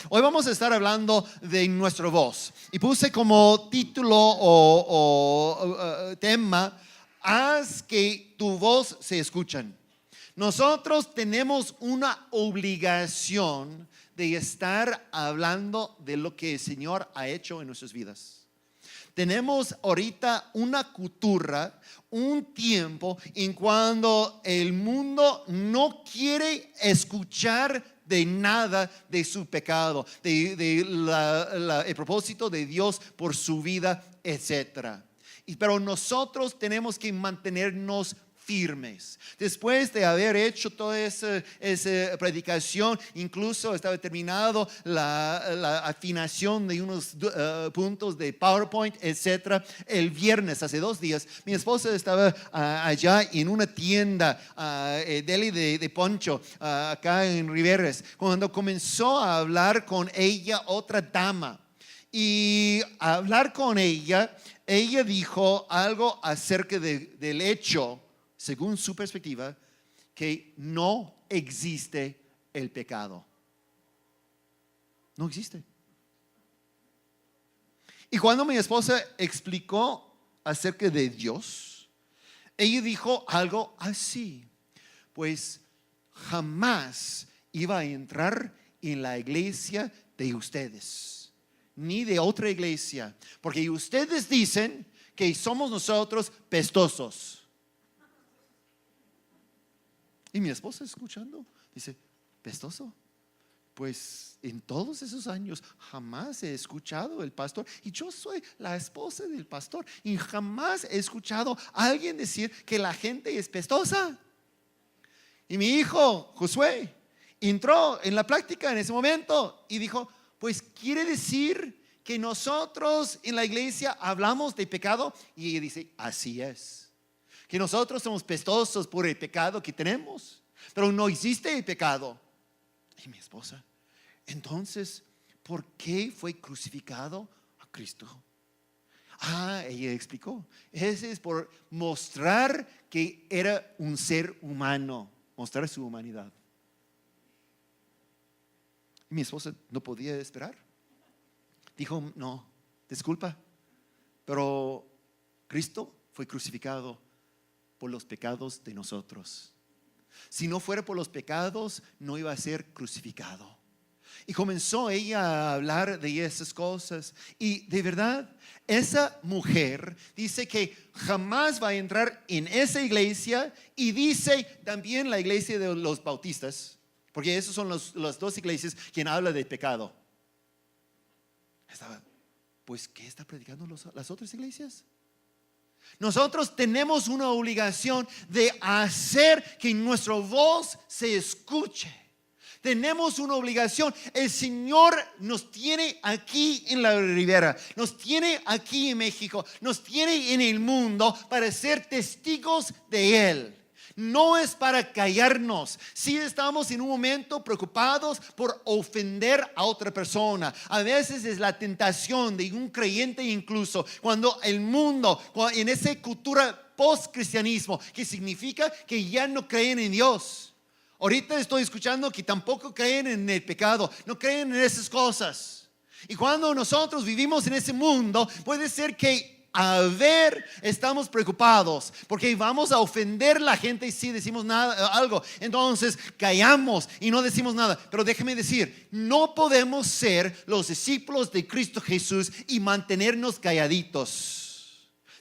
Hoy vamos a estar hablando de nuestra voz. Y puse como título o tema, haz que tu voz se escuchen. Nosotros tenemos una obligación de estar hablando de lo que el Señor ha hecho en nuestras vidas. Tenemos ahorita una cultura, un tiempo en cuando el mundo no quiere escuchar de nada de su pecado, el propósito de Dios por su vida, etc. Pero nosotros tenemos que mantenernos firmes. Después de haber hecho toda esa predicación, incluso estaba terminado la afinación de unos puntos de PowerPoint, etcétera. El viernes, hace 2 días, mi esposa estaba allá en una tienda, deli de poncho, acá en Riveres, cuando comenzó a hablar con ella otra dama. Y a hablar con ella dijo algo acerca del hecho, según su perspectiva, que no existe el pecado. No existe. Y cuando mi esposa explicó acerca de Dios, ella dijo algo así: pues jamás iba a entrar en la iglesia de ustedes, ni de otra iglesia, porque ustedes dicen que somos nosotros pestosos. Y mi esposa escuchando dice: ¿pestoso? Pues en todos esos años jamás he escuchado el pastor, y yo soy la esposa del pastor, y jamás he escuchado a alguien decir que la gente es pestosa. Y mi hijo Josué entró en la plática en ese momento y dijo: pues quiere decir que nosotros en la iglesia hablamos de pecado. Y ella dice: así es, que nosotros somos pestosos por el pecado que tenemos, pero no existe el pecado. Y mi esposa: entonces, ¿por qué fue crucificado a Cristo? Ella explicó: ese es por mostrar que era un ser humano, mostrar su humanidad. Y mi esposa no podía esperar. Dijo: no, disculpa, pero Cristo fue crucificado por los pecados de nosotros. Si no fuera por los pecados, no iba a ser crucificado. Y comenzó ella a hablar de esas cosas. Y de verdad, esa mujer dice que jamás va a entrar en esa iglesia. Y dice también la iglesia de los bautistas, porque esas son las 2 iglesias quien habla de pecado. Pues, ¿qué está predicando las otras iglesias? Nosotros tenemos una obligación de hacer que nuestra voz se escuche. Tenemos una obligación. El Señor nos tiene aquí en la Ribera, nos tiene aquí en México, nos tiene en el mundo para ser testigos de Él. No es para callarnos. Si estamos en un momento preocupados por ofender a otra persona, a veces es la tentación de un creyente, incluso cuando el mundo, en esa cultura post-cristianismo, que significa que ya no creen en Dios. Ahorita estoy escuchando que tampoco creen en el pecado, no creen en esas cosas. Y cuando nosotros vivimos en ese mundo, puede ser que estamos preocupados porque vamos a ofender a la gente y si decimos algo, entonces callamos y no decimos nada. Pero déjeme decir, no podemos ser los discípulos de Cristo Jesús y mantenernos calladitos.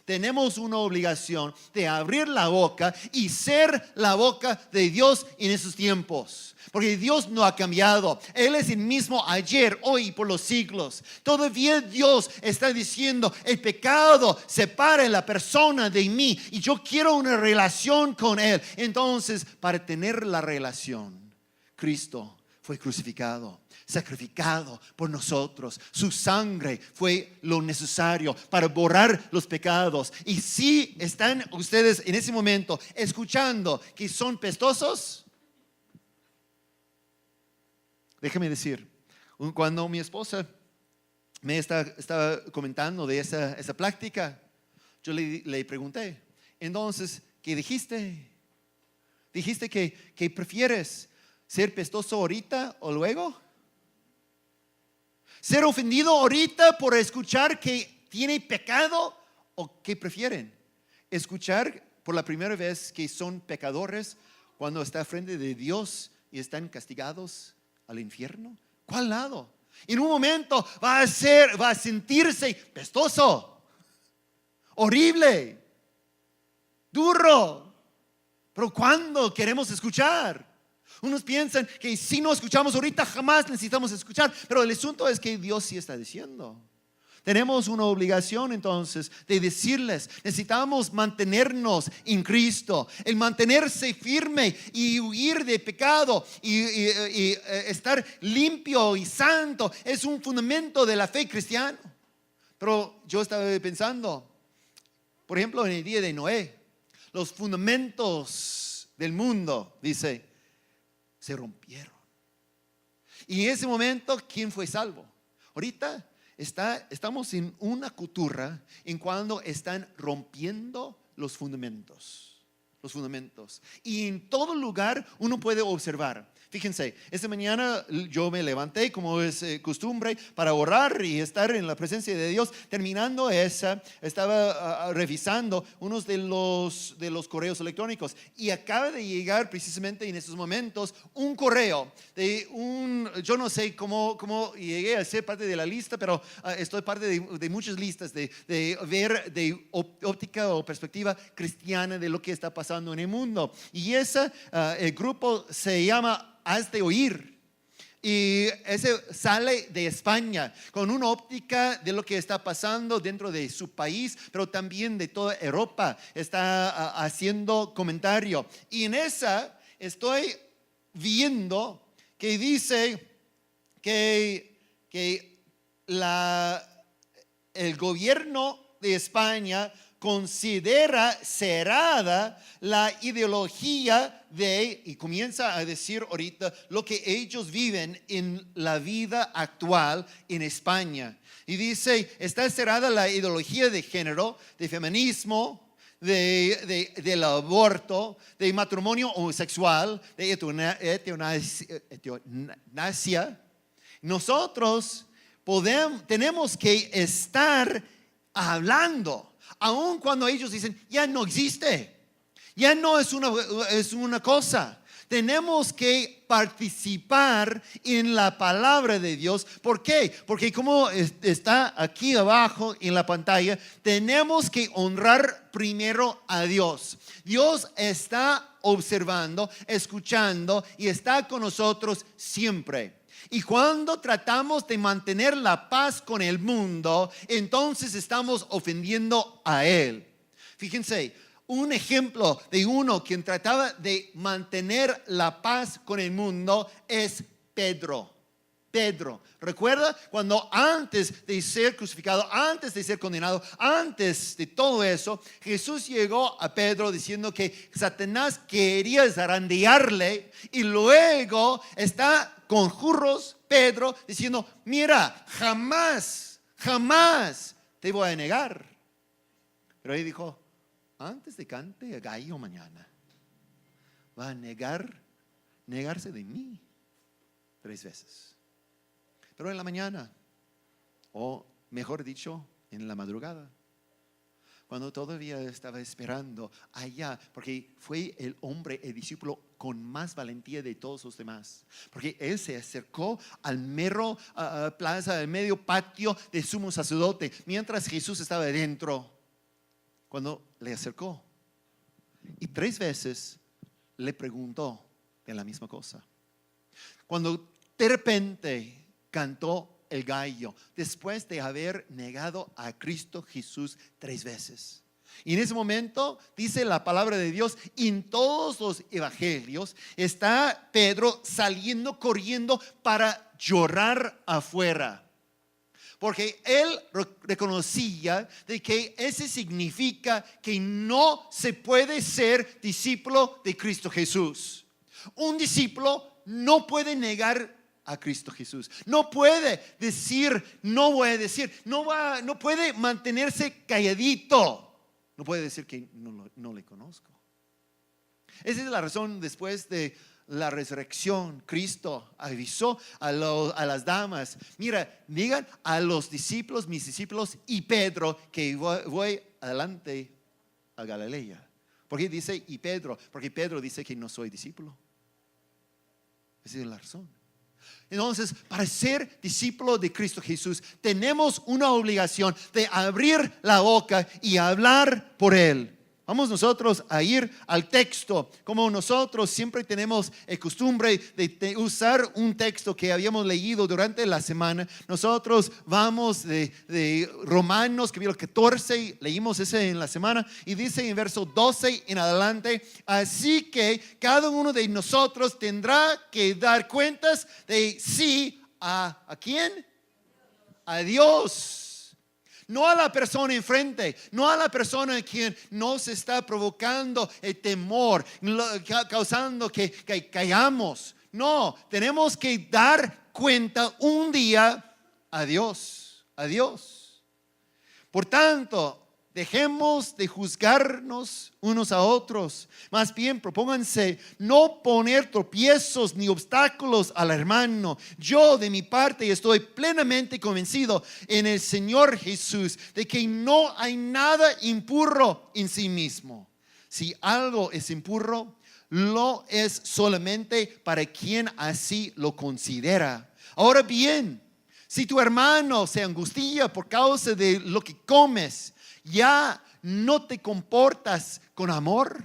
Tenemos una obligación de abrir la boca y ser la boca de Dios en esos tiempos. Porque Dios no ha cambiado. Él es el mismo ayer, hoy y por los siglos. Todavía Dios está diciendo: el pecado separa a la persona de mí y yo quiero una relación con Él. Entonces, para tener la relación, Cristo fue crucificado, sacrificado por nosotros. Su sangre fue lo necesario para borrar los pecados. Y si están ustedes en ese momento escuchando que son pestosos, déjame decir, cuando mi esposa me estaba comentando de esa plática, yo le pregunté: entonces, ¿qué dijiste? ¿Dijiste que prefieres ser pestoso ahorita o luego? ¿Ser ofendido ahorita por escuchar que tiene pecado? ¿O qué prefieren? ¿Escuchar por la primera vez que son pecadores cuando está frente de Dios y están castigados al infierno? ¿Cuál lado? En un momento va a sentirse pestoso, horrible, duro. Pero ¿cuándo queremos escuchar? Unos piensan que si no escuchamos ahorita jamás necesitamos escuchar. Pero el asunto es que Dios sí está diciendo. Tenemos una obligación entonces de decirles, necesitamos mantenernos en Cristo. El mantenerse firme y huir de pecado y estar limpio y santo es un fundamento de la fe cristiana. Pero yo estaba pensando, por ejemplo, en el día de Noé, los fundamentos del mundo, dice, se rompieron. Y en ese momento, ¿quién fue salvo? Ahorita estamos en una cultura en cuando están rompiendo los fundamentos. Y en todo lugar uno puede observar. Fíjense, esta mañana yo me levanté como es costumbre para orar y estar en la presencia de Dios. Terminando estaba revisando unos de los correos electrónicos y acaba de llegar precisamente en estos momentos un correo de yo no sé cómo llegué a ser parte de la lista, pero estoy parte de muchas listas de ver de óptica o perspectiva cristiana de lo que está pasando en el mundo. Y el grupo se llama Has de Oír. Y ese sale de España con una óptica de lo que está pasando dentro de su país, pero también de toda Europa. Está haciendo comentario. Y en esa estoy viendo que dice que el gobierno de España considera cerrada la ideología y comienza a decir ahorita lo que ellos viven en la vida actual en España. Y dice, está cerrada la ideología de género, de feminismo, del aborto, de matrimonio homosexual, de eutanasia. Nosotros tenemos que estar hablando, aun cuando ellos dicen, ya no existe. Ya no es una cosa. Tenemos que participar en la palabra de Dios. ¿Por qué? Porque como está aquí abajo en la pantalla, tenemos que honrar primero a Dios. Dios está observando, escuchando y está con nosotros siempre. Y cuando tratamos de mantener la paz con el mundo, entonces estamos ofendiendo a Él. Fíjense. Un ejemplo de uno quien trataba de mantener la paz con el mundo es Pedro. ¿Recuerda cuando antes de ser crucificado, antes de ser condenado, antes de todo eso, Jesús llegó a Pedro diciendo que Satanás quería zarandearle y luego está con jurros Pedro diciendo, mira, jamás te voy a negar. Pero él dijo, antes de cante a gallo mañana, va a negarse de mí 3 veces. Pero en la mañana, o mejor dicho, en la madrugada, cuando todavía estaba esperando allá, porque fue el discípulo con más valentía de todos los demás, porque él se acercó al mero plaza, al medio patio de sumo sacerdote, mientras Jesús estaba dentro. Cuando le acercó y 3 veces le preguntó de la misma cosa. Cuando de repente cantó el gallo, después de haber negado a Cristo Jesús 3 veces. Y en ese momento dice la palabra de Dios, en todos los evangelios está Pedro saliendo corriendo para llorar afuera. Porque él reconocía de que ese significa que no se puede ser discípulo de Cristo Jesús. Un discípulo no puede negar a Cristo Jesús. No puede decir, no voy a decir, no puede mantenerse calladito. No puede decir que no le conozco. Esa es la razón. Después de la resurrección, Cristo avisó a las damas: mira, digan a los discípulos, mis discípulos y Pedro, que voy adelante a Galilea. ¿Por qué dice y Pedro? Porque Pedro dice que no soy discípulo. Esa es la razón. Entonces, para ser discípulo de Cristo Jesús, tenemos una obligación de abrir la boca y hablar por Él. Vamos nosotros a ir al texto. Como nosotros siempre tenemos costumbre de usar un texto que habíamos leído durante la semana, nosotros vamos de Romanos capítulo 14, leímos ese en la semana, y dice en verso 12 en adelante: así que cada uno de nosotros tendrá que dar cuentas de sí ¿a quién? A Dios. No a la persona enfrente, no a la persona a quien nos está provocando el temor, causando que caigamos. No, tenemos que dar cuenta un día a Dios, a Dios. Por tanto, dejemos de juzgarnos unos a otros. Más bien, propónganse no poner tropiezos ni obstáculos al hermano. Yo, de mi parte, estoy plenamente convencido en el Señor Jesús de que no hay nada impuro en sí mismo. Si algo es impuro, lo es solamente para quien así lo considera. Ahora bien, si tu hermano se angustia por causa de lo que comes, ¿ya no te comportas con amor?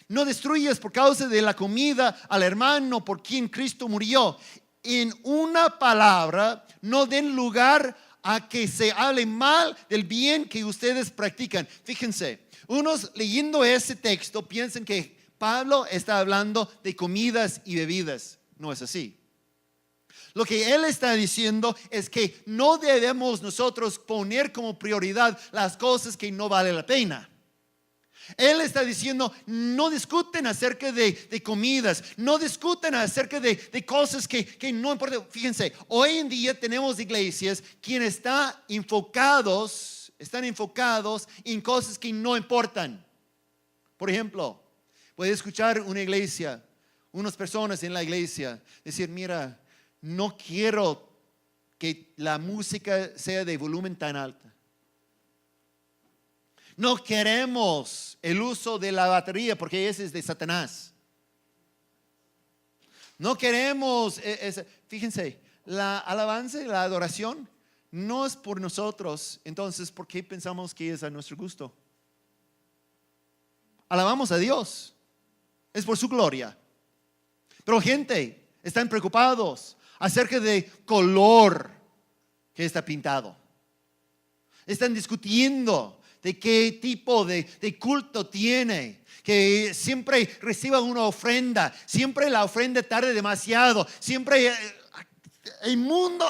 No destruyes por causa de la comida al hermano por quien Cristo murió. En una palabra, no den lugar a que se hable mal del bien que ustedes practican. Fíjense, unos leyendo ese texto piensan que Pablo está hablando de comidas y bebidas. No es así. Lo que él está diciendo es que no debemos nosotros poner como prioridad las cosas que no vale la pena. Él está diciendo: no discuten acerca de comidas, no discuten acerca de cosas que no importan. Fíjense, hoy en día tenemos iglesias quienes están enfocados en cosas que no importan. Por ejemplo, puede escuchar una iglesia, unas personas en la iglesia decir: mira, no quiero que la música sea de volumen tan alto. No queremos el uso de la batería porque ese es de Satanás. No queremos, fíjense, la alabanza y la adoración no es por nosotros. Entonces, ¿por qué pensamos que es a nuestro gusto? Alabamos a Dios, es por su gloria. Pero gente, están preocupados acerca de color que está pintado. Están discutiendo de qué tipo de culto tiene, que siempre reciba una ofrenda, siempre la ofrenda tarde demasiado, siempre el mundo.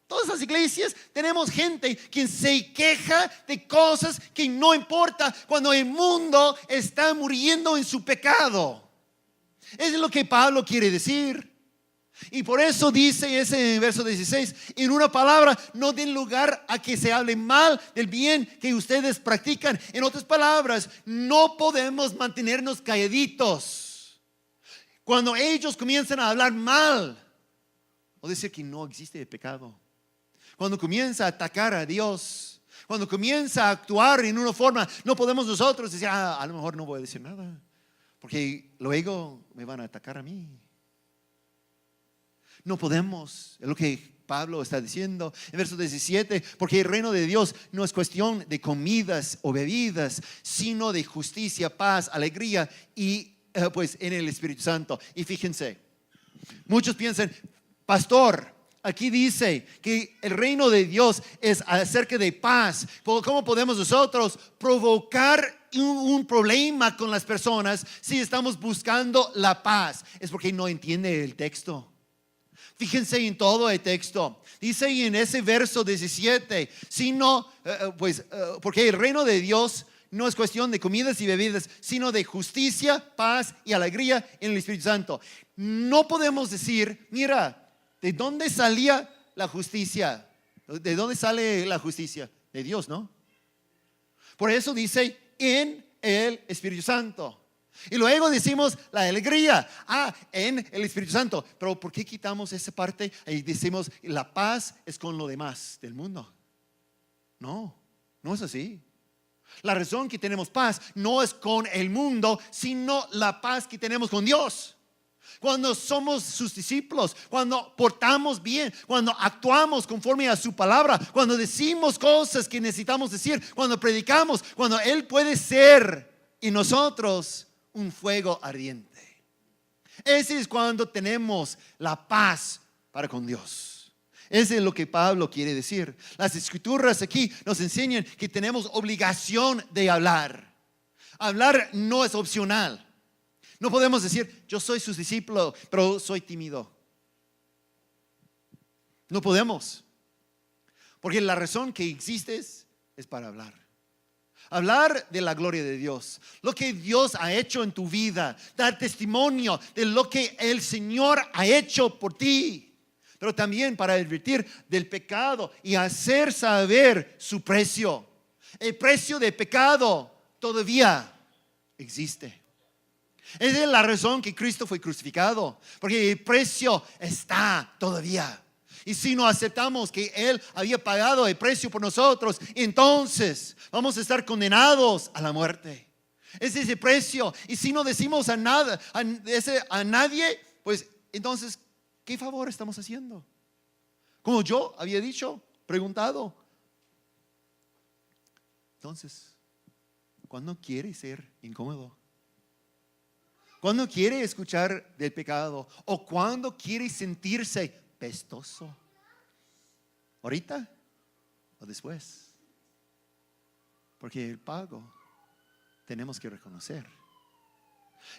Todas las iglesias tenemos gente que se queja de cosas que no importa cuando el mundo está muriendo en su pecado. Eso es lo que Pablo quiere decir. Y por eso dice ese en verso 16: en una palabra, no den lugar a que se hable mal del bien que ustedes practican. En otras palabras, no podemos mantenernos calladitos cuando ellos comienzan a hablar mal o decir que no existe pecado. Cuando comienza a atacar a Dios, cuando comienza a actuar en una forma, no podemos nosotros decir: a lo mejor no voy a decir nada porque luego me van a atacar a mí. No podemos, es lo que Pablo está diciendo en verso 17: porque el reino de Dios no es cuestión de comidas o bebidas, sino de justicia, paz, alegría y pues en el Espíritu Santo. Y fíjense, muchos piensan: pastor, aquí dice que el reino de Dios es acerca de paz. ¿Cómo podemos nosotros provocar un problema con las personas si estamos buscando la paz? Es porque no entiende el texto. Fíjense en todo el texto. Dice en ese verso 17: sino, porque el reino de Dios no es cuestión de comidas y bebidas, sino de justicia, paz y alegría en el Espíritu Santo. No podemos decir: mira, ¿de dónde salía la justicia? ¿De dónde sale la justicia? De Dios, ¿no? Por eso dice: en el Espíritu Santo. Y luego decimos la alegría, en el Espíritu Santo. Pero ¿por qué quitamos esa parte y decimos la paz es con lo demás del mundo? No, no es así. La razón que tenemos paz no es con el mundo, sino la paz que tenemos con Dios. Cuando somos sus discípulos, cuando portamos bien, cuando actuamos conforme a su palabra, cuando decimos cosas que necesitamos decir, cuando predicamos, cuando Él puede ser en nosotros un fuego ardiente. Ese es cuando tenemos la paz para con Dios. Eso es lo que Pablo quiere decir. Las escrituras aquí nos enseñan que tenemos obligación de hablar. Hablar no es opcional. No podemos decir, yo soy sus discípulos, pero soy tímido. No podemos. Porque la razón que existes es para hablar. Hablar de la gloria de Dios, lo que Dios ha hecho en tu vida, dar testimonio de lo que el Señor ha hecho por ti. Pero también para advertir del pecado y hacer saber su precio. El precio del pecado todavía existe. Esa es la razón que Cristo fue crucificado, porque el precio está todavía. Y si no aceptamos que Él había pagado el precio por nosotros, entonces vamos a estar condenados a la muerte. Ese es el precio. Y si no decimos a nadie, pues entonces, ¿qué favor estamos haciendo? Como yo había dicho, preguntado. Entonces, ¿cuándo quiere ser incómodo? ¿Cuándo quiere escuchar del pecado? ¿O cuándo quiere sentirse pestoso? ¿Ahorita o después? Porque el pago tenemos que reconocer.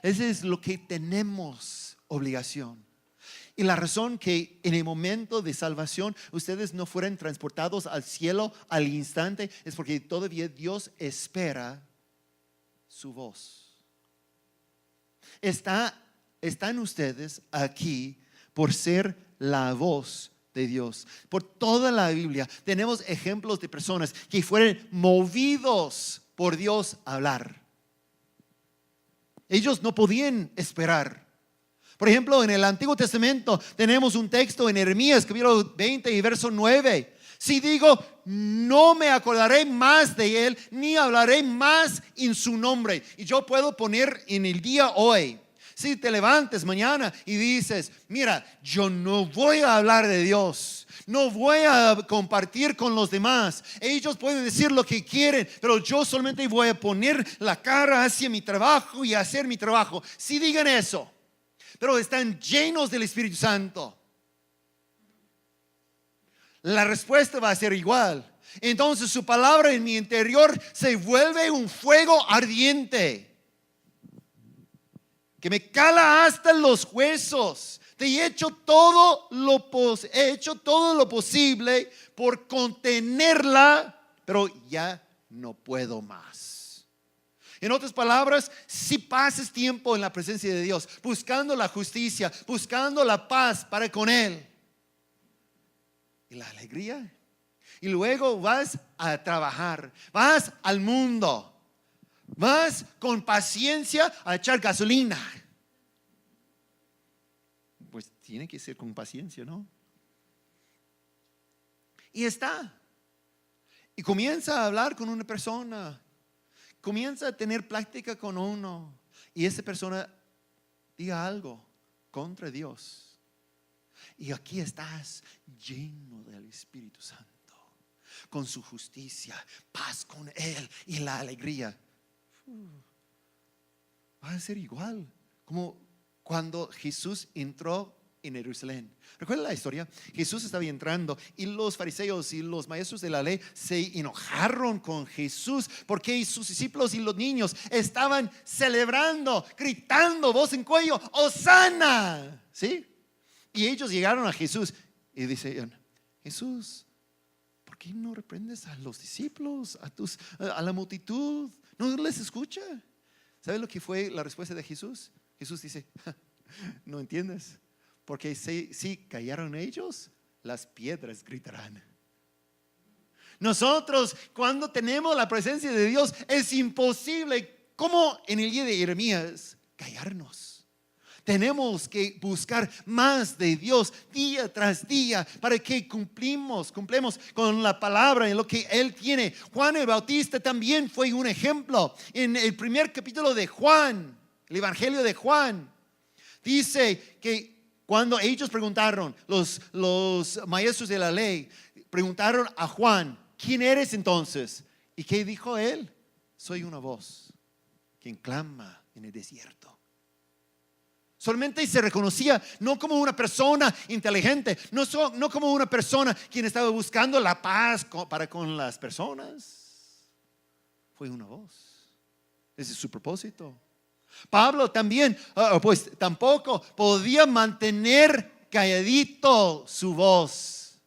Eso es lo que tenemos obligación. Y la razón que en el momento de salvación ustedes no fueran transportados al cielo al instante es porque todavía Dios espera su voz. Están ustedes aquí por ser la voz de Dios. Por toda la Biblia tenemos ejemplos de personas que fueron movidos por Dios a hablar. Ellos no podían esperar. Por ejemplo, en el Antiguo Testamento tenemos un texto en Jeremías capítulo 20 y verso 9. Si digo, no me acordaré más de Él, ni hablaré más en su nombre. Y yo puedo poner en el día hoy, si te levantes mañana y dices, mira, yo no voy a hablar de Dios, no voy a compartir con los demás. Ellos pueden decir lo que quieren, pero yo solamente voy a poner la cara hacia mi trabajo y hacer mi trabajo. Si digan eso, pero están llenos del Espíritu Santo, la respuesta va a ser igual. Entonces su palabra en mi interior se vuelve un fuego ardiente que me cala hasta los huesos. Te he hecho todo lo posible por contenerla, pero ya no puedo más. En otras palabras, si pasas tiempo en la presencia de Dios, buscando la justicia, buscando la paz para con Él y la alegría, y luego vas a trabajar, vas al mundo, vas con paciencia a echar gasolina, pues tiene que ser con paciencia, ¿no? Y comienza a hablar con una persona, comienza a tener plática con uno, y esa persona diga algo contra Dios. Y aquí estás lleno del Espíritu Santo, con su justicia, paz con Él y la alegría. Va a ser igual como cuando Jesús entró en Jerusalén. ¿Recuerdan la historia? Jesús estaba entrando y los fariseos y los maestros de la ley se enojaron con Jesús porque sus discípulos y los niños estaban celebrando, gritando, voz en cuello, ¡Hosana! ¿Sí? Y ellos llegaron a Jesús y decían, Jesús, ¿por qué no reprendes a los discípulos, a la multitud? ¿No les escucha? ¿Sabe lo que fue la respuesta de Jesús? Jesús dice, no entiendes, porque si cayeron ellos, las piedras gritarán. Nosotros, cuando tenemos la presencia de Dios, es imposible como en el día de Jeremías, callarnos. Tenemos que buscar más de Dios día tras día para que cumplamos con la palabra en lo que Él tiene. Juan el Bautista también fue un ejemplo. En el primer capítulo de Juan, el Evangelio de Juan, dice que cuando ellos preguntaron, los maestros de la ley, preguntaron a Juan, ¿quién eres entonces? ¿Y qué dijo él? Soy una voz quien clama en el desierto. Solamente se reconocía no como una persona inteligente, no como una persona quien estaba buscando la paz para con las personas. Fue una voz. Ese es su propósito. Pablo también, pues tampoco podía mantener calladito su voz.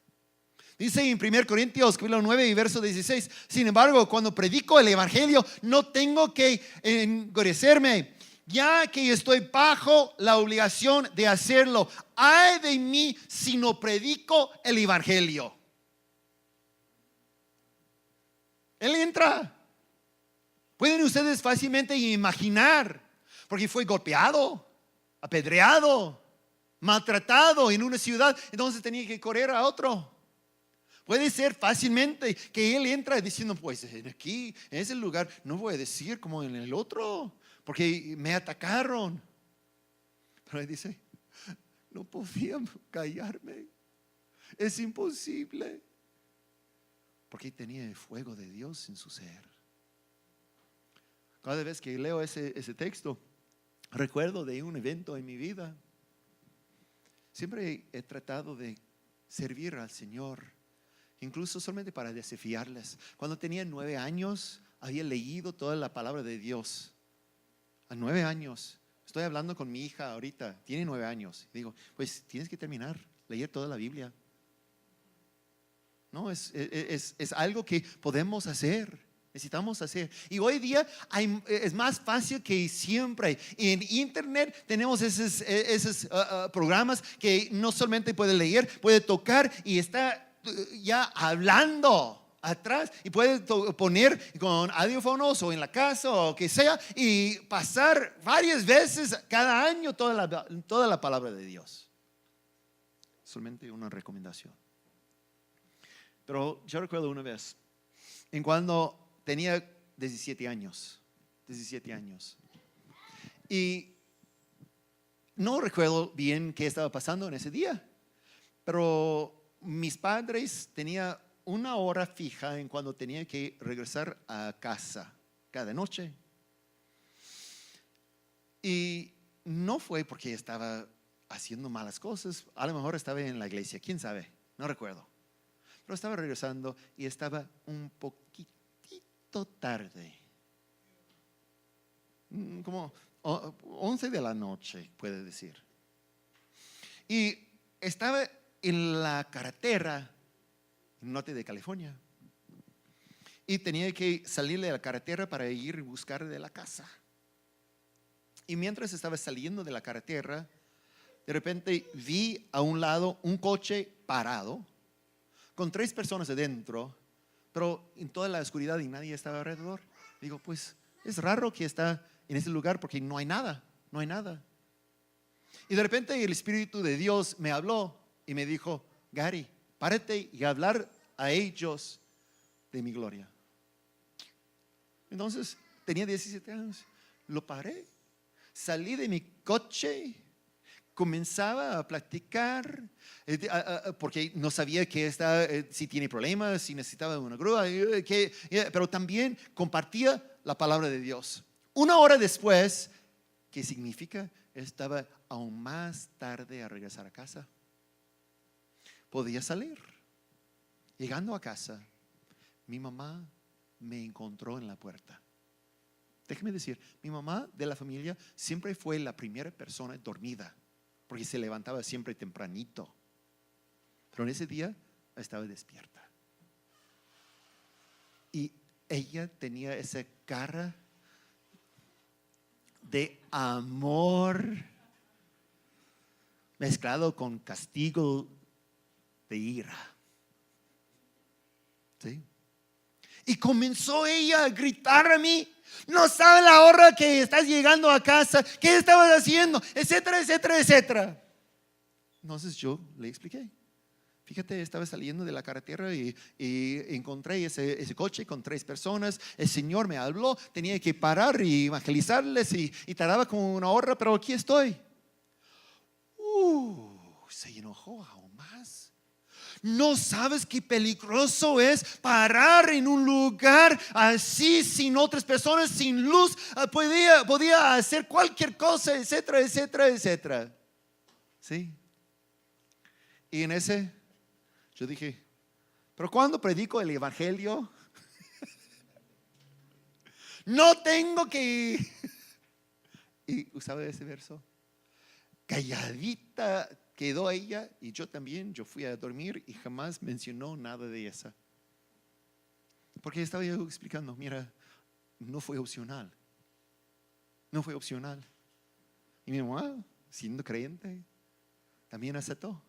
Dice en 1 Corintios capítulo 9 y verso 16: sin embargo, cuando predico el evangelio, no tengo que engorecerme, ya que estoy bajo la obligación de hacerlo. Ay de mí si no predico el evangelio. Él entra. Pueden ustedes fácilmente imaginar, porque fue golpeado, apedreado, maltratado en una ciudad, entonces tenía que correr a otro. Puede ser fácilmente que él entra diciendo, pues aquí, en ese lugar, no voy a decir como en el otro, porque me atacaron. Pero él dice, no podía callarme, es imposible, porque tenía el fuego de Dios en su ser. Cada vez que leo ese texto, recuerdo de un evento en mi vida. Siempre he tratado de servir al Señor, incluso solamente para desafiarles. Cuando tenía 9 años, había leído toda la palabra de Dios. A 9 años, estoy hablando con mi hija ahorita, tiene 9 años. Digo, pues tienes que terminar, leer toda la Biblia. No, es algo que podemos hacer. Necesitamos hacer. Y hoy día es más fácil que siempre. En internet tenemos esos programas que no solamente puede leer, puede tocar y está ya hablando atrás. Y puede poner con audífonos o en la casa o que sea y pasar varias veces cada año toda la palabra de Dios. Solamente una recomendación. Pero yo recuerdo una vez, en cuando tenía 17 años. Y no recuerdo bien qué estaba pasando en ese día, pero mis padres tenían una hora fija en cuando tenía que regresar a casa cada noche. Y no fue porque estaba haciendo malas cosas, a lo mejor estaba en la iglesia, quién sabe, no recuerdo. Pero estaba regresando y estaba un poquito tarde, como 11 de la noche, puede decir. Y estaba en la carretera en el norte de California y tenía que salir de la carretera para ir a buscar de la casa. Y mientras estaba saliendo de la carretera, de repente vi a un lado un coche parado con 3 personas adentro, pero en toda la oscuridad y nadie estaba alrededor. Digo, pues es raro que está en ese lugar porque no hay nada. Y de repente el Espíritu de Dios me habló y me dijo, Gary, párate y hablar a ellos de mi gloria. Entonces tenía 17 años, lo paré, salí de mi coche, comenzaba a platicar, porque no sabía si tiene problemas, si necesitaba una grúa, pero también compartía la palabra de Dios. Una hora después, ¿qué significa? Estaba aún más tarde a regresar a casa. Podía salir. Llegando a casa, mi mamá me encontró en la puerta. Déjeme decir, mi mamá de la familia siempre fue la primera persona dormida, porque se levantaba siempre tempranito. Pero en ese día estaba despierta. Y ella tenía esa cara de amor mezclado con castigo de ira. ¿Sí? Y comenzó ella a gritar a mí, No sabes la hora que estás llegando a casa, qué estabas haciendo, etcétera, etcétera, etcétera. Entonces yo le expliqué. Fíjate, estaba saliendo de la carretera y encontré ese coche con 3 personas. El Señor me habló, tenía que parar y evangelizarles y tardaba como una hora, pero aquí estoy. Se enojó aún más. No sabes qué peligroso es parar en un lugar así, sin otras personas, sin luz. Podía hacer cualquier cosa, etcétera, etcétera, etcétera. Sí. Y en ese yo dije, pero cuando predico el evangelio, no tengo que... Y usaba ese verso. Calladita quedó ella y yo también. Yo fui a dormir y jamás mencionó nada de esa. Porque estaba yo explicando, mira, no fue opcional. No fue opcional. Y mi mamá, siendo creyente, también aceptó.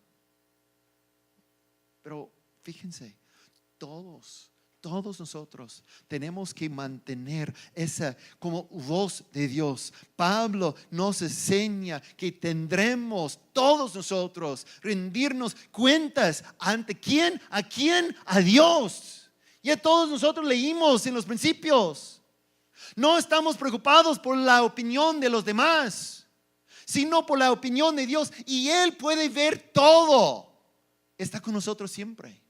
Pero fíjense, todos nosotros tenemos que mantener esa como voz de Dios. Pablo nos enseña que tendremos todos nosotros rendirnos cuentas ante quién, a quién, a Dios. Ya todos nosotros leímos en los principios. No estamos preocupados por la opinión de los demás, sino por la opinión de Dios. Y Él puede ver todo. Está con nosotros siempre.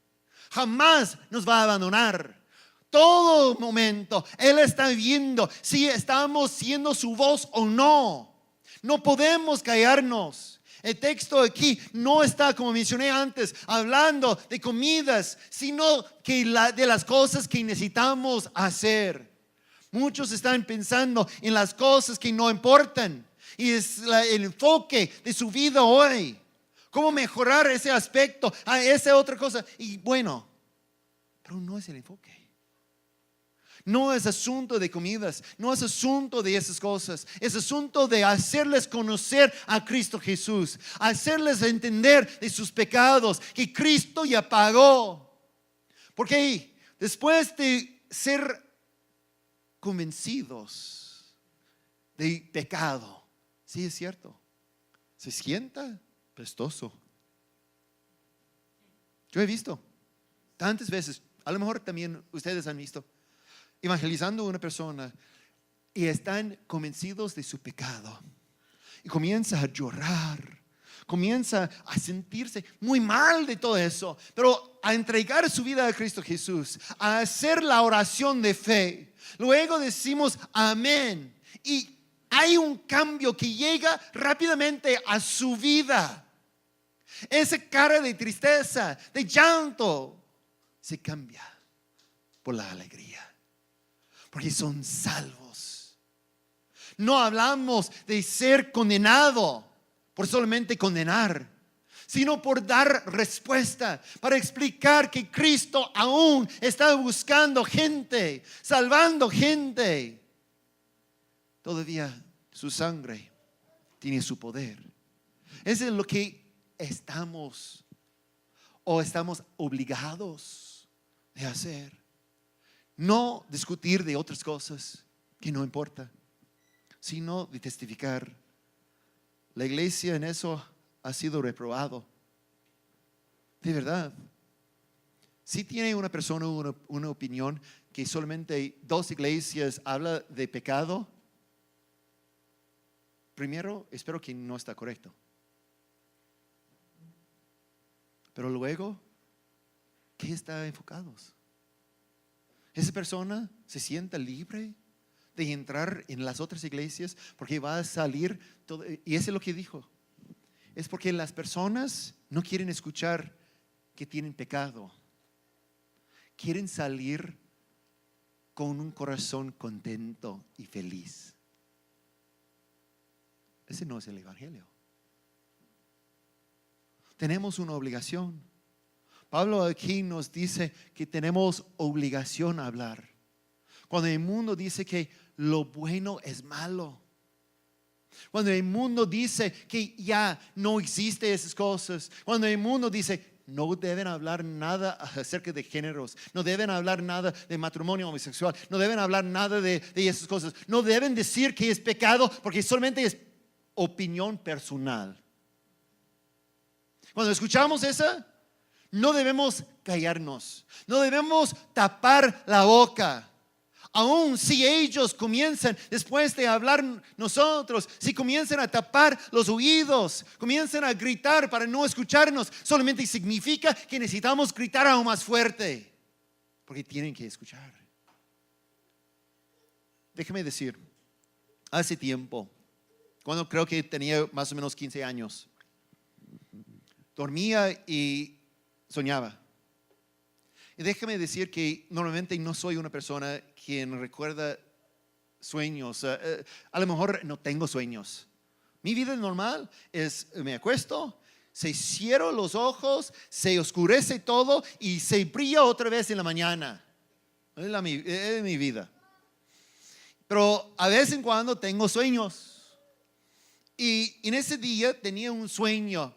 Jamás nos va a abandonar. Todo momento Él está viendo si estamos siendo su voz o no. No podemos callarnos. El texto aquí no está, como mencioné antes, hablando de comidas, sino que de las cosas que necesitamos hacer. Muchos están pensando en las cosas que no importan, y es el enfoque de su vida hoy. ¿Cómo mejorar ese aspecto, esa otra cosa? Y bueno, pero no es el enfoque. No es asunto de comidas, no es asunto de esas cosas. Es asunto de hacerles conocer a Cristo Jesús, hacerles entender de sus pecados, que Cristo ya pagó. Porque después de ser convencidos de pecado, sí es cierto, se sienta pestoso. Yo he visto tantas veces, a lo mejor también ustedes han visto, evangelizando a una persona y están convencidos de su pecado y comienza a llorar, comienza a sentirse muy mal de todo eso, pero a entregar su vida a Cristo Jesús, a hacer la oración de fe. Luego decimos amén y hay un cambio que llega rápidamente a su vida. Esa cara de tristeza, de llanto, se cambia por la alegría, porque son salvos. No hablamos de ser condenado por solamente condenar, sino por dar respuesta, para explicar que Cristo aún está buscando gente, salvando gente. Todavía su sangre tiene su poder. Eso es lo que estamos obligados de hacer. No discutir de otras cosas que no importa, sino de testificar. La iglesia en eso ha sido reprobado. De verdad. Si tiene una persona una opinión que solamente 2 iglesias habla de pecado, primero espero que no está correcto. Pero luego, ¿qué está enfocados? Esa persona se sienta libre de entrar en las otras iglesias porque va a salir todo, y eso es lo que dijo. Es porque las personas no quieren escuchar que tienen pecado. Quieren salir con un corazón contento y feliz. Ese no es el evangelio. Tenemos una obligación. Pablo aquí nos dice que tenemos obligación a hablar. Cuando el mundo dice que lo bueno es malo, cuando el mundo dice que ya no existen esas cosas, cuando el mundo dice no deben hablar nada acerca de géneros, no deben hablar nada de matrimonio homosexual, no deben hablar nada de esas cosas, no deben decir que es pecado porque solamente es opinión personal. Cuando escuchamos esa, no debemos callarnos, no debemos tapar la boca. Aún si ellos comienzan, después de hablar nosotros, si comienzan a tapar los oídos, comienzan a gritar para no escucharnos, solamente significa que necesitamos gritar aún más fuerte, porque tienen que escuchar. Déjeme decir, hace tiempo, cuando creo que tenía más o menos 15 años, dormía y soñaba. Y déjame decir que normalmente no soy una persona quien recuerda sueños. A lo mejor no tengo sueños. Mi vida normal es, me acuesto, se cierran los ojos, se oscurece todo y se brilla otra vez en la mañana. Es mi vida. Pero a vez en cuando tengo sueños. Y en ese día tenía un sueño.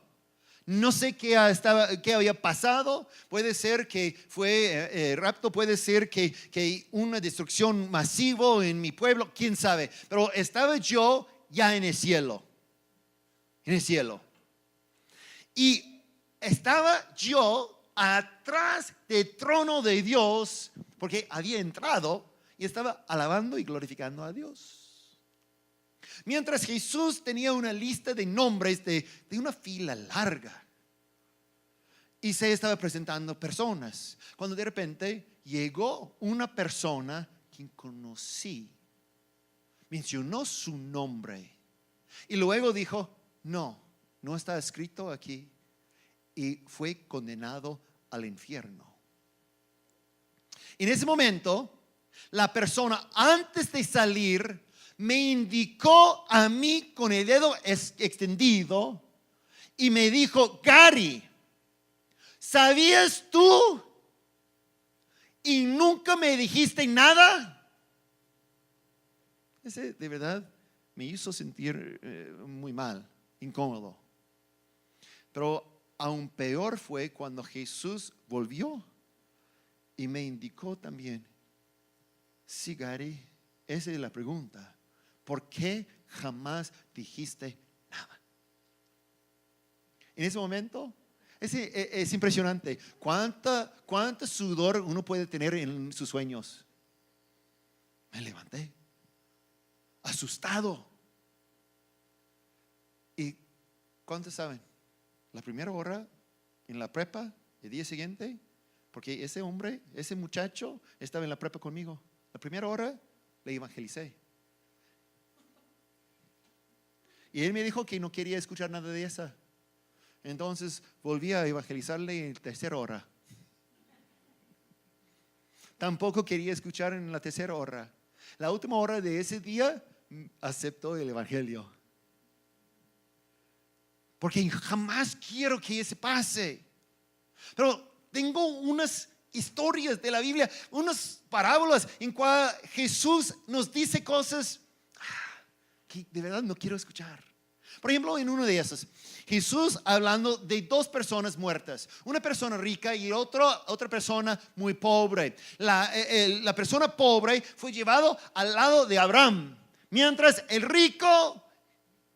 No sé qué había pasado. Puede ser que fue rapto, puede ser que una destrucción masiva en mi pueblo, quién sabe. Pero estaba yo ya en el cielo. En el cielo. Y estaba yo atrás del trono de Dios, porque había entrado y estaba alabando y glorificando a Dios. Mientras Jesús tenía una lista de nombres de una fila larga. Y se estaba presentando personas. Cuando de repente llegó una persona quien conocí. Mencionó su nombre. Y luego dijo, no está escrito aquí. Y fue condenado al infierno. En ese momento, la persona antes de salir me indicó a mí con el dedo extendido y me dijo, Gary, ¿sabías tú? Y nunca me dijiste nada. Ese de verdad me hizo sentir muy mal, incómodo. Pero aún peor fue cuando Jesús volvió y me indicó también, sí, Gary, esa es la pregunta. ¿Por qué jamás dijiste nada? En ese momento, es impresionante. ¿Cuánto sudor uno puede tener en sus sueños? Me levanté, asustado. ¿Y cuántos saben? La primera hora en la prepa, el día siguiente, porque ese hombre, ese muchacho estaba en la prepa conmigo. La primera hora le evangelicé. Y él me dijo que no quería escuchar nada de esa. Entonces volví a evangelizarle en la tercera hora. Tampoco quería escuchar en la tercera hora. La última hora de ese día aceptó el evangelio. Porque jamás quiero que eso pase. Pero tengo unas historias de la Biblia, unas parábolas en cual Jesús nos dice cosas que de verdad no quiero escuchar. Por ejemplo, en una de esas, Jesús hablando de dos personas muertas, una persona rica y otra persona muy pobre. La persona pobre fue llevado al lado de Abraham, mientras el rico,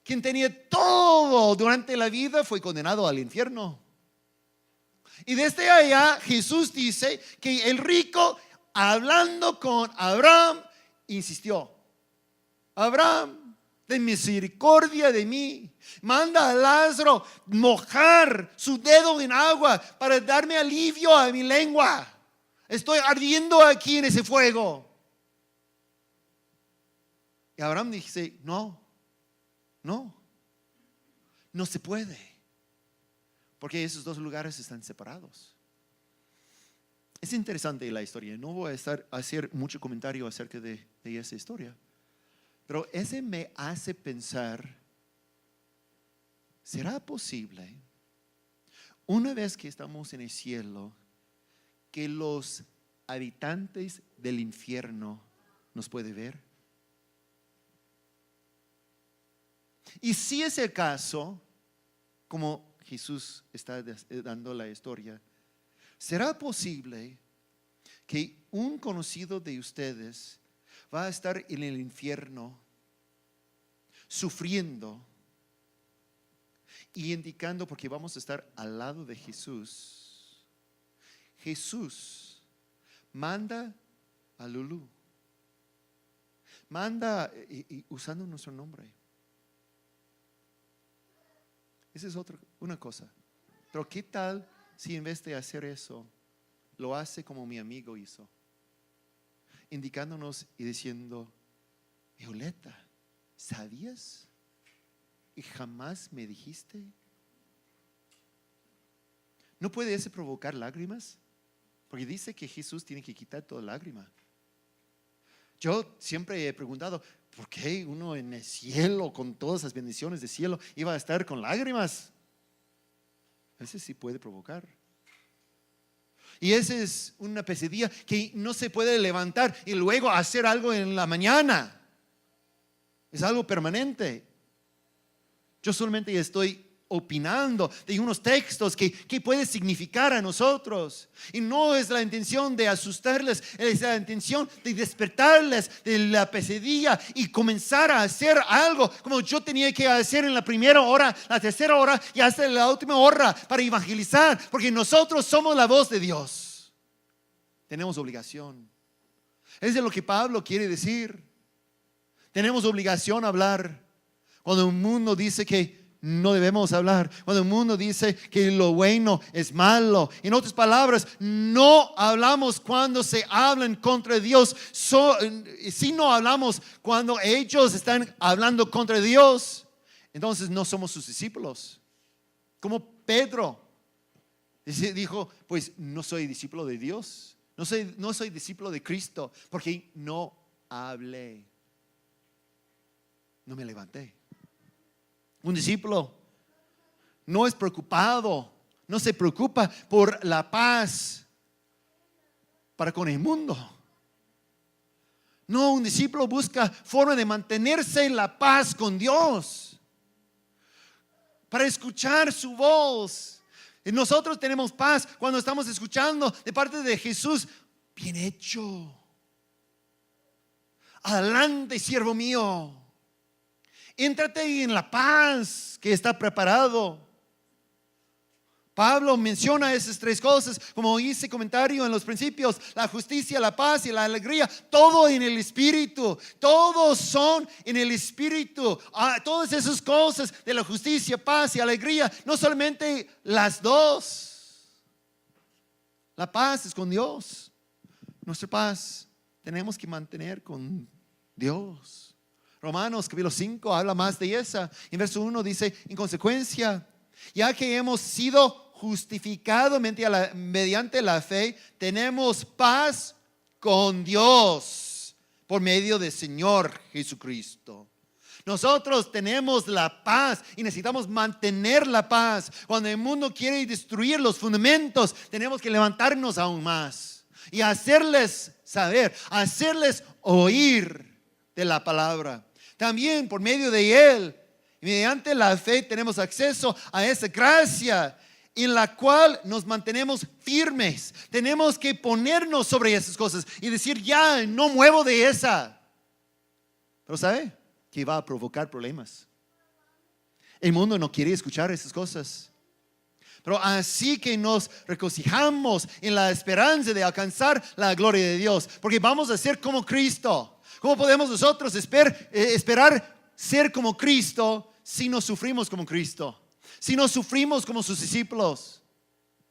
quien tenía todo durante la vida, fue condenado al infierno. Y desde allá Jesús dice que el rico, hablando con Abraham, insistió, Abraham, ten misericordia de mí, manda a Lázaro mojar su dedo en agua para darme alivio a mi lengua. Estoy ardiendo aquí en ese fuego. Y Abraham dice, no se puede, porque esos dos lugares están separados. Es interesante la historia. No voy a hacer mucho comentario acerca de esa historia. Pero ese me hace pensar, ¿será posible, una vez que estamos en el cielo, que los habitantes del infierno nos pueden ver? Y si es el caso, como Jesús está dando la historia. ¿Será posible que un conocido de ustedes va a estar en el infierno sufriendo y indicando, porque vamos a estar al lado de Jesús? Jesús manda a Lulú, manda usando nuestro nombre. Esa es una cosa. Pero ¿qué tal si en vez de hacer eso, lo hace como mi amigo hizo? Indicándonos y diciendo: Violeta, ¿sabías? ¿Y jamás me dijiste? ¿No puede ese provocar lágrimas? Porque dice que Jesús tiene que quitar toda lágrima. Yo siempre he preguntado, ¿por qué uno en el cielo, con todas las bendiciones del cielo, iba a estar con lágrimas? Ese sí puede provocar. Y esa es una pesadilla que no se puede levantar y luego hacer algo en la mañana. Es algo permanente. Yo solamente estoy opinando de unos textos que puede significar a nosotros. Y no es la intención de asustarles, es la intención de despertarles de la pesadilla y comenzar a hacer algo como yo tenía que hacer en la primera hora, la tercera hora y hasta la última hora para evangelizar, porque nosotros somos la voz de Dios. Tenemos obligación. Eso es lo que Pablo quiere decir. Tenemos obligación a hablar. Cuando el mundo dice que no debemos hablar, cuando el mundo dice que lo bueno es malo, en otras palabras, no hablamos cuando se hablan contra Dios. Si no hablamos cuando ellos están hablando contra Dios, entonces no somos sus discípulos. Como Pedro dijo, pues no soy discípulo de Dios, no soy discípulo de Cristo, porque no hablé, no me levanté. Un discípulo no es preocupado, no se preocupa por la paz para con el mundo. No, un discípulo busca forma de mantenerse en la paz con Dios, para escuchar su voz. Y nosotros tenemos paz cuando estamos escuchando de parte de Jesús: bien hecho, adelante, siervo mío. Éntrate en la paz que está preparado. Pablo menciona esas tres cosas, como hice comentario en los principios: la justicia, la paz y la alegría. Todo en el Espíritu. Todos son en el Espíritu. Todas esas cosas de la justicia, paz y alegría, no solamente las dos. La paz es con Dios. Nuestra paz tenemos que mantener con Dios. Romanos capítulo 5 habla más de esa. En verso 1 dice: en consecuencia, ya que hemos sido justificados mediante la fe, tenemos paz con Dios por medio del Señor Jesucristo. Nosotros tenemos la paz y necesitamos mantener la paz. Cuando el mundo quiere destruir los fundamentos, tenemos que levantarnos aún más y hacerles saber, hacerles oír de la palabra. También por medio de Él, mediante la fe, tenemos acceso a esa gracia en la cual nos mantenemos firmes. Tenemos que ponernos sobre esas cosas y decir: ya no muevo de esa. Pero ¿sabe? Que va a provocar problemas. El mundo no quiere escuchar esas cosas. Pero así que nos regocijamos en la esperanza de alcanzar la gloria de Dios, porque vamos a ser como Cristo. ¿Cómo podemos nosotros esperar ser como Cristo si no sufrimos como Cristo? Si no sufrimos como sus discípulos.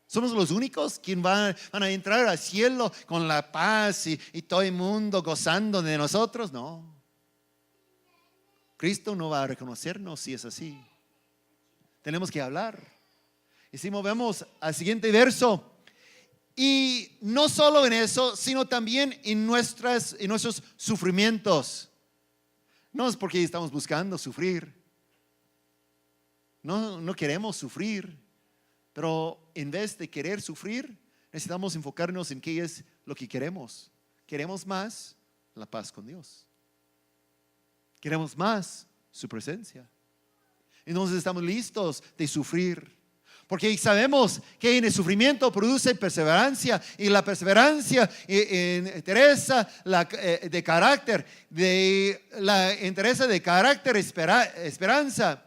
¿Somos los únicos quienes van a entrar al cielo con la paz y todo el mundo gozando de nosotros? No. Cristo no va a reconocernos si es así. Tenemos que hablar. Y si movemos al siguiente verso, y no solo en eso, sino también en nuestros sufrimientos. No es porque estamos buscando sufrir. No queremos sufrir. Pero en vez de querer sufrir, necesitamos enfocarnos en qué es lo que queremos. Queremos más la paz con Dios. Queremos más su presencia. Entonces estamos listos de sufrir. Porque sabemos que en el sufrimiento produce perseverancia, y la perseverancia interesa de carácter, esperanza.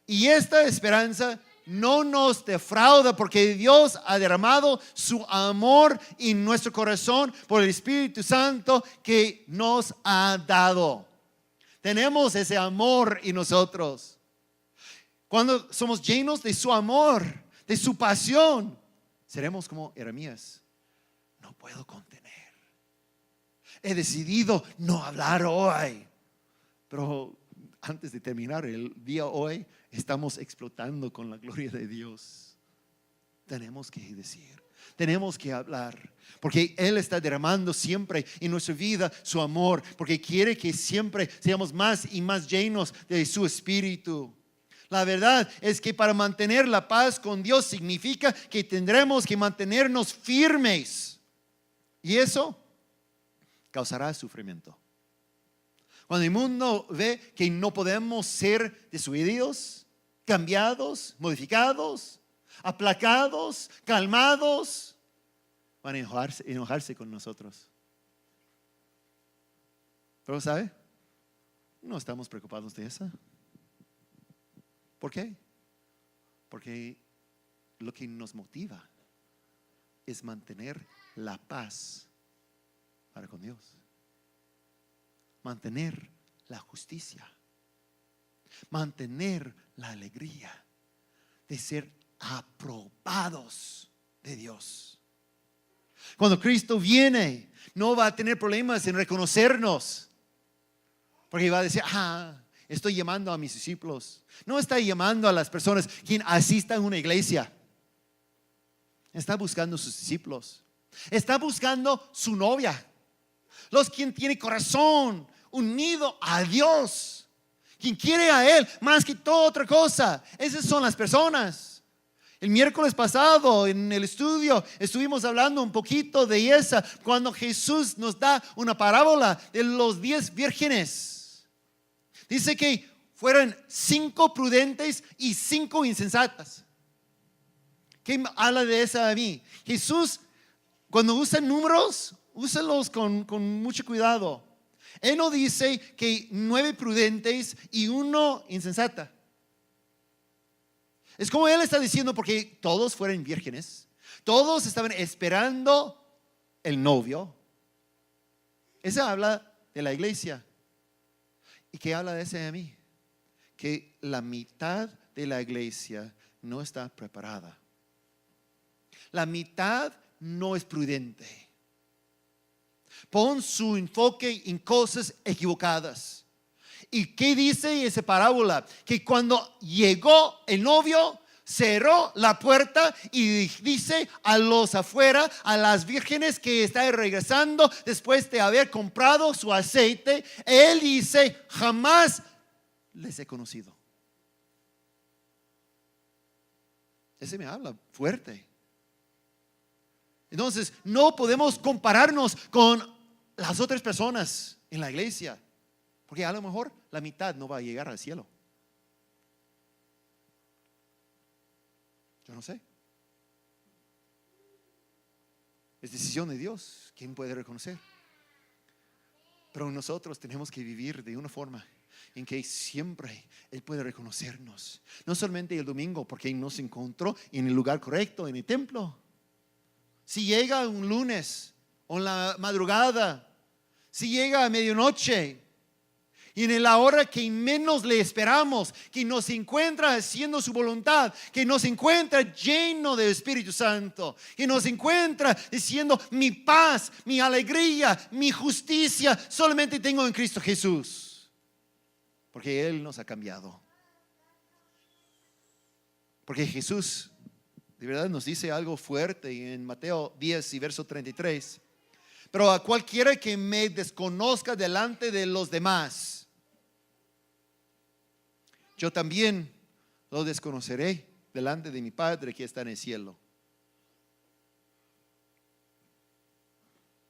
Y esta esperanza no nos defrauda, porque Dios ha derramado su amor en nuestro corazón por el Espíritu Santo que nos ha dado. Tenemos ese amor en nosotros. Cuando somos llenos de su amor, de su pasión, seremos como Jeremías. No puedo contener. He decidido no hablar hoy. Pero antes de terminar el día hoy, estamos explotando con la gloria de Dios. Tenemos que decir, tenemos que hablar, porque Él está derramando siempre en nuestra vida su amor, porque quiere que siempre seamos más y más llenos de su Espíritu. La verdad es que para mantener la paz con Dios significa que tendremos que mantenernos firmes. Y eso causará sufrimiento. Cuando el mundo ve que no podemos ser destruidos, cambiados, modificados, aplacados, calmados, van a enojarse con nosotros. Pero ¿sabe? No estamos preocupados de eso. ¿Por qué? Porque lo que nos motiva es mantener la paz para con Dios. Mantener la justicia. Mantener la alegría de ser aprobados de Dios. Cuando Cristo viene, no va a tener problemas en reconocernos, porque va a decir, estoy llamando a mis discípulos. No está llamando a las personas quien asistan a una iglesia. Está buscando sus discípulos. Está buscando su novia. Los quien tiene corazón unido a Dios. Quien quiere a Él más que toda otra cosa. Esas son las personas. El miércoles pasado en el estudio estuvimos hablando un poquito de esa, cuando Jesús nos da una parábola de los 10 vírgenes. Dice que fueron 5 prudentes y 5 insensatas. ¿Qué habla de eso a mí? Jesús, cuando usa números, úsalos con mucho cuidado. Él no dice que 9 prudentes y 1 insensata. Es como Él está diciendo, porque todos fueron vírgenes, todos estaban esperando el novio. Eso habla de la iglesia. ¿Y qué habla de ese a mí? Que la mitad de la iglesia no está preparada. La mitad no es prudente. Pon su enfoque en cosas equivocadas. ¿Y qué dice esa parábola? Que cuando llegó el novio, cerró la puerta y dice a los afuera, a las vírgenes que están regresando después de haber comprado su aceite, Él dice, jamás les he conocido. Ese me habla fuerte. Entonces, no podemos compararnos con las otras personas en la iglesia, porque a lo mejor la mitad no va a llegar al cielo. Yo no sé. Es decisión de Dios. ¿Quién puede reconocer? Pero nosotros tenemos que vivir de una forma en que siempre Él puede reconocernos. No solamente el domingo, porque Él nos encontró en el lugar correcto, en el templo. Si llega un lunes o en la madrugada, si llega a medianoche y en la hora que menos le esperamos, que nos encuentra haciendo su voluntad, que nos encuentra lleno del Espíritu Santo, que nos encuentra diciendo, mi paz, mi alegría, mi justicia solamente tengo en Cristo Jesús, porque Él nos ha cambiado. Porque Jesús de verdad nos dice algo fuerte en Mateo 10 y verso 33. Pero a cualquiera que me desconozca delante de los demás, yo también lo desconoceré delante de mi Padre que está en el cielo.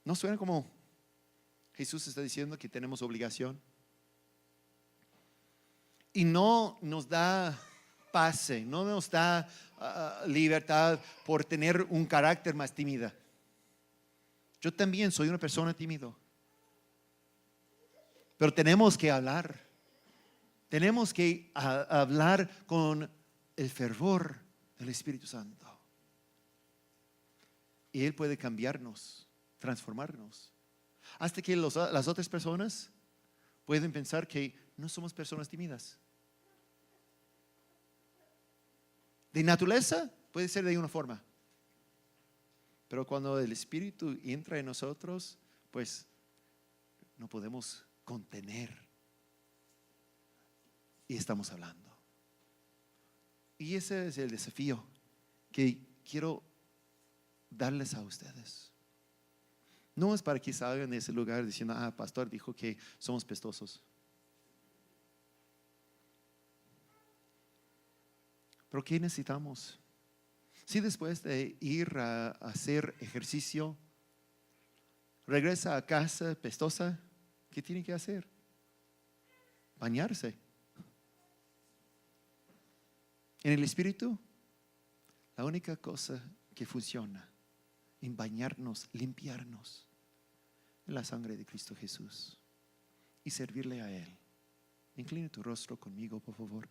¿No suena como Jesús está diciendo que tenemos obligación? Y no nos da pase, no nos da libertad por tener un carácter más tímida. Yo también soy una persona tímido. Pero tenemos que hablar. Tenemos que hablar con el fervor del Espíritu Santo. Y Él puede cambiarnos, transformarnos. Hasta que las otras personas pueden pensar que no somos personas tímidas. De naturaleza puede ser de una forma. Pero cuando el Espíritu entra en nosotros, pues no podemos contener. Y estamos hablando. Y ese es el desafío que quiero darles a ustedes. No es para que salgan de ese lugar diciendo, pastor dijo que somos pestosos. Pero ¿qué necesitamos? Si después de ir a hacer ejercicio, regresa a casa pestosa, ¿qué tiene que hacer? Bañarse. En el Espíritu, la única cosa que funciona en bañarnos, limpiarnos, en la sangre de Cristo Jesús y servirle a Él. Inclina tu rostro conmigo, por favor.